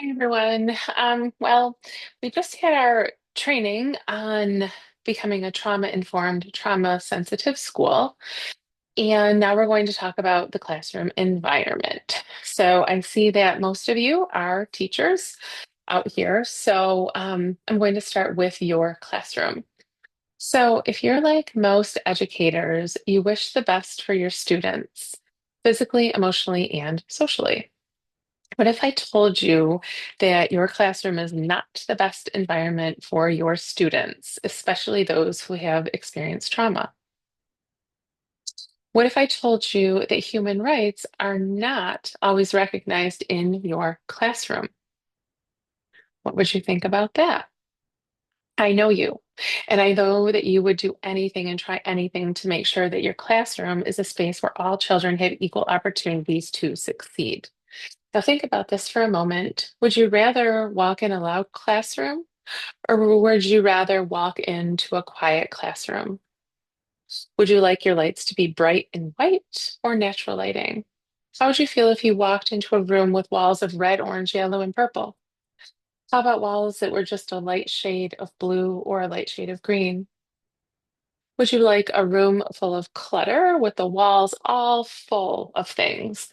Hi, everyone. Well, we just had our training on becoming a trauma-informed, trauma-sensitive school, and now we're going to talk about the classroom environment. So I see that most of you are teachers out here, so I'm going to start with your classroom. So if you're like most educators, you wish the best for your students, physically, emotionally, and socially. What if I told you that your classroom is not the best environment for your students, especially those who have experienced trauma? What if I told you that human rights are not always recognized in your classroom? What would you think about that? I know you, and I know that you would do anything and try anything to make sure that your classroom is a space where all children have equal opportunities to succeed. Now, think about this for a moment. Would you rather walk in a loud classroom or would you rather walk into a quiet classroom? Would you like your lights to be bright and white or natural lighting? How would you feel if you walked into a room with walls of red, orange, yellow, and purple? How about walls that were just a light shade of blue or a light shade of green? Would you like a room full of clutter with the walls all full of things?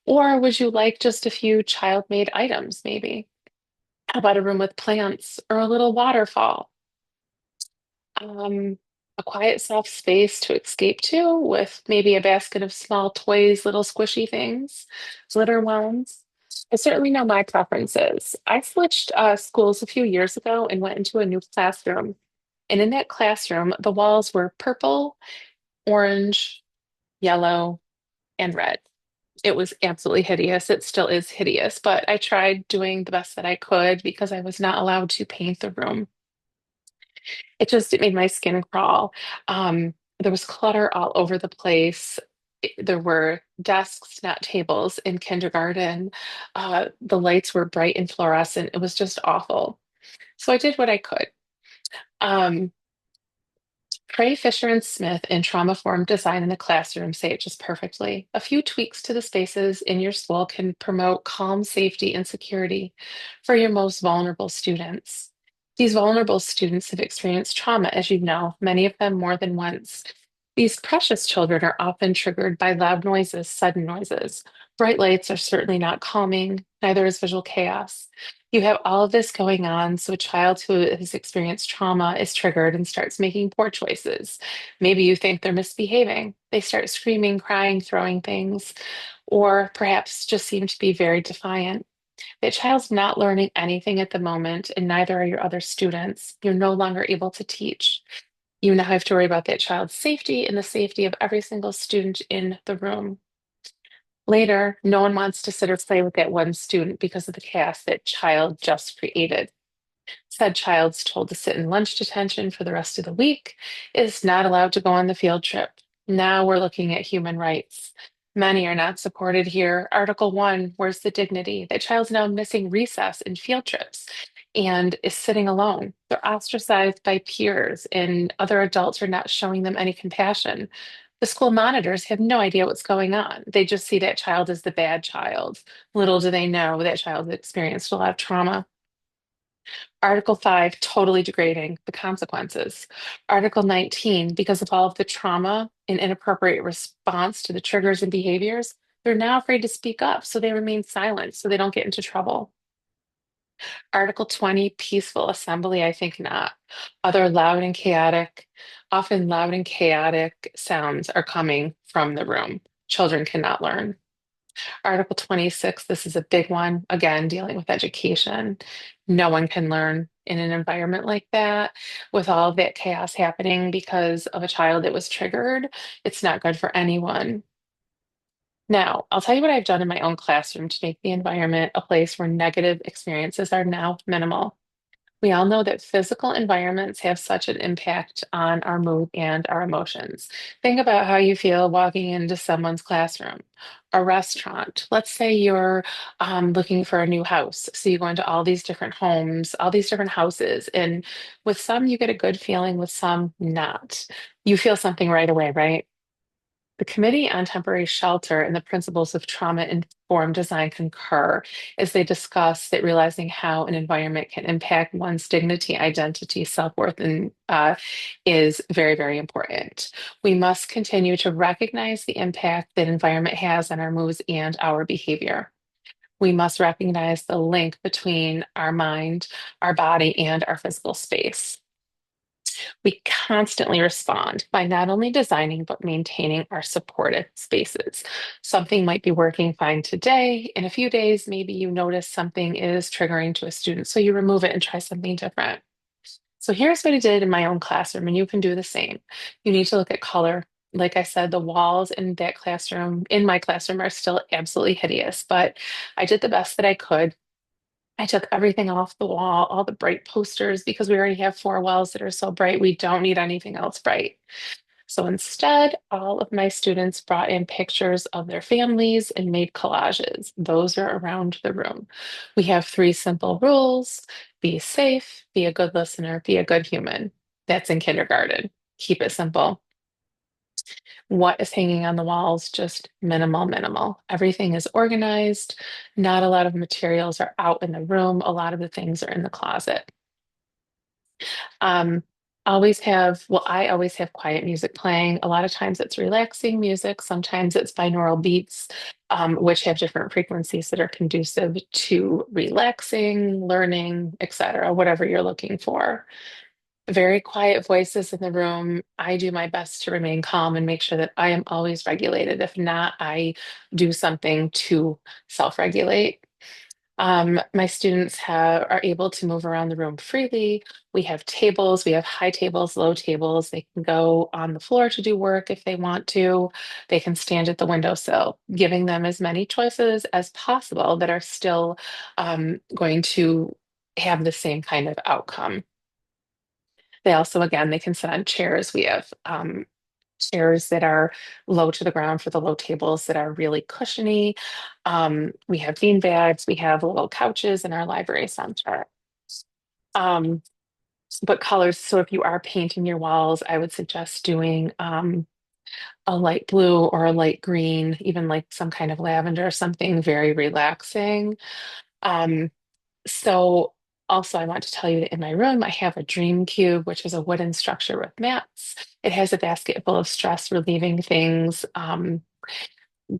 Or would you like just a few child-made items, maybe? How about a room with plants or a little waterfall? Um, a quiet, soft space to escape to with maybe a basket of small toys, little squishy things, glitter ones. I certainly know my preferences. I switched schools a few years ago and went into a new classroom. And in that classroom, the walls were purple, orange, yellow, and red. It was absolutely hideous. It still is hideous, but I tried doing the best that I could because I was not allowed to paint the room. It made my skin crawl. There was clutter all over the place. There were desks, not tables, in kindergarten. The lights were bright and fluorescent. It was just awful. So I did what I could. Um, Pray Fisher and Smith in Trauma-Formed Design in the Classroom say it just perfectly. A few tweaks to the spaces in your school can promote calm safety and security for your most vulnerable students. These vulnerable students have experienced trauma, as you know, many of them more than once. These precious children are often triggered by loud noises, sudden noises. Bright lights are certainly not calming, neither is visual chaos. You have all of this going on, so a child who has experienced trauma is triggered and starts making poor choices. Maybe you think they're misbehaving. They start screaming, crying, throwing things, or perhaps just seem to be very defiant. That child's not learning anything at the moment, and neither are your other students. You're no longer able to teach. You now have to worry about that child's safety and the safety of every single student in the room. Later, no one wants to sit or play with that one student because of the chaos that child just created. Said child's told to sit in lunch detention for the rest of the week, is not allowed to go on the field trip. Now we're looking at human rights. Many are not supported here. Article 1, where's the dignity? That child's now missing recess and field trips and is sitting alone. They're ostracized by peers, and other adults are not showing them any compassion. The school monitors have no idea what's going on. They just see that child as the bad child. Little do they know that child has experienced a lot of trauma. Article 5, totally degrading the consequences. Article 19, because of all of the trauma and inappropriate response to the triggers and behaviors, they're now afraid to speak up, so they remain silent so they don't get into trouble. Article 20, peaceful assembly, I think not. Often loud and chaotic sounds are coming from the room. Children cannot learn. Article 26, this is a big one, again, dealing with education. No one can learn in an environment like that with all of that chaos happening because of a child that was triggered. It's not good for anyone. Now, I'll tell you what I've done in my own classroom to make the environment a place where negative experiences are now minimal. We all know that physical environments have such an impact on our mood and our emotions. Think about how you feel walking into someone's classroom, a restaurant. Let's say you're looking for a new house. So you go into all these different homes, all these different houses, and with some you get a good feeling, with some not. You feel something right away, right? The Committee on Temporary Shelter and the principles of trauma-informed design concur as they discuss that realizing how an environment can impact one's dignity, identity, self-worth, and is very, very important. We must continue to recognize the impact that environment has on our moods and our behavior. We must recognize the link between our mind, our body, and our physical space. We constantly respond by not only designing but maintaining our supportive spaces. Something might be working fine today. In a few days, maybe you notice something is triggering to a student, so you remove it and try something different. So here's what I did in my own classroom, and you can do the same. You need to look at color. Like I said, the walls in that classroom, in my classroom, are still absolutely hideous, but I did the best that I could. I took everything off the wall, all the bright posters, because we already have four walls that are so bright. We don't need anything else bright. So instead, all of my students brought in pictures of their families and made collages. Those are around the room. We have three simple rules: be safe, be a good listener, be a good human. That's in kindergarten. Keep it simple. What is hanging on the walls? Just minimal, minimal. Everything is organized. Not a lot of materials are out in the room. A lot of the things are in the closet. Um, I always have quiet music playing. A lot of times it's relaxing music. Sometimes it's binaural beats, which have different frequencies that are conducive to relaxing, learning, etc., whatever you're looking for. Very quiet voices in the room. I do my best to remain calm and make sure that I am always regulated. If not, I do something to self-regulate. My students are able to move around the room freely. We have tables, we have high tables, low tables. They can go on the floor to do work if they want to. They can stand at the windowsill, giving them as many choices as possible that are still going to have the same kind of outcome. They also, again, they can sit on chairs. We have chairs that are low to the ground for the low tables that are really cushiony. We have bean bags. We have little couches in our library center. Um, but colors, so if you are painting your walls, I would suggest doing a light blue or a light green, even like some kind of lavender, something very relaxing. Um, So also I want to tell you that in my room, I have a dream cube, which is a wooden structure with mats. It has a basket full of stress relieving things,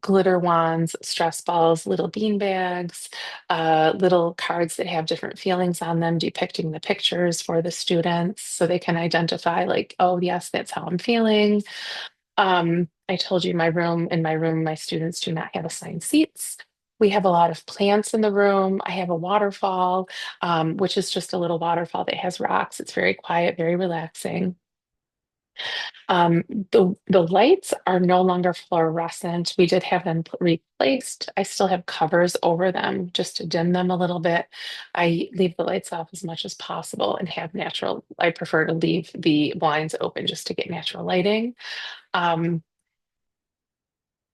glitter wands, stress balls, little bean bags, little cards that have different feelings on them, depicting the pictures for the students so they can identify like, oh, yes, that's how I'm feeling. I told you in my room, my students do not have assigned seats. We have a lot of plants in the room. I have a waterfall, which is just a little waterfall that has rocks. It's very quiet, very relaxing. Um, the lights are no longer fluorescent. We did have them replaced. I still have covers over them just to dim them a little bit. I leave the lights off as much as possible and have natural. I prefer to leave the blinds open just to get natural lighting. Um,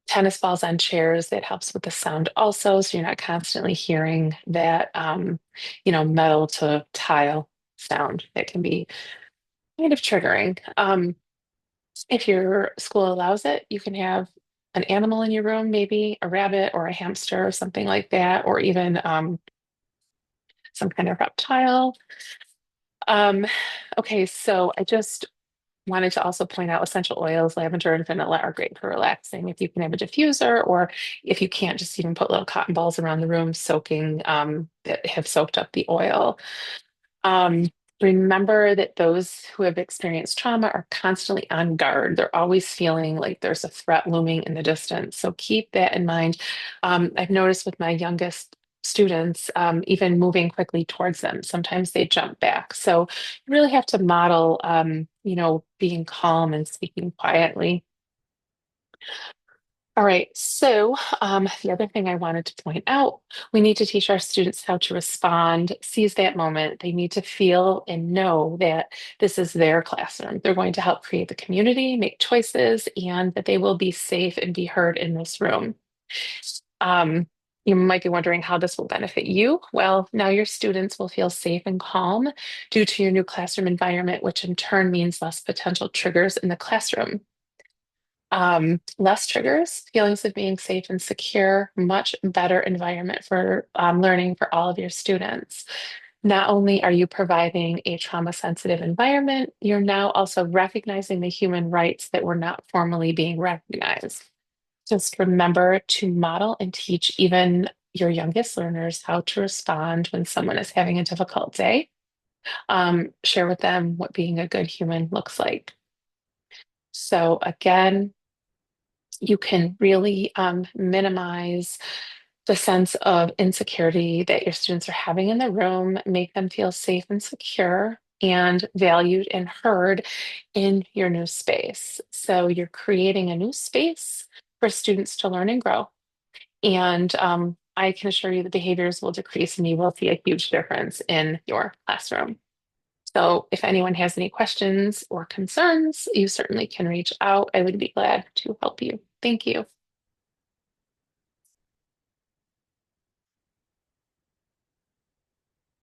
Tennis balls on chairs, that helps with the sound also, so you're not constantly hearing that metal to tile sound that can be kind of triggering. If your school allows it, you can have an animal in your room, maybe a rabbit or a hamster or something like that, or even some kind of reptile. Um, okay, so I just wanted to also point out essential oils, lavender and vanilla are great for relaxing. If you can have a diffuser, or if you can't, just even put little cotton balls around the room soaking that have soaked up the oil. Um, Remember that those who have experienced trauma are constantly on guard. They're always feeling like there's a threat looming in the distance. So keep that in mind. I've noticed with my youngest students, even moving quickly towards them, sometimes they jump back. So you really have to model, being calm and speaking quietly. All right, so the other thing I wanted to point out, we need to teach our students how to respond, seize that moment. They need to feel and know that this is their classroom. They're going to help create the community, make choices, and that they will be safe and be heard in this room. Um, you might be wondering how this will benefit you. Well, now your students will feel safe and calm due to your new classroom environment, which in turn means less potential triggers in the classroom. Less triggers, feelings of being safe and secure, much better environment for learning for all of your students. Not only are you providing a trauma sensitive environment, you're now also recognizing the human rights that were not formally being recognized. Just remember to model and teach even your youngest learners how to respond when someone is having a difficult day. Share with them what being a good human looks like. So, again, you can really minimize the sense of insecurity that your students are having in the room, make them feel safe and secure and valued and heard in your new space. So you're creating a new space for students to learn and grow. And I can assure you the behaviors will decrease and you will see a huge difference in your classroom. So if anyone has any questions or concerns, you certainly can reach out. I would be glad to help you. Thank you.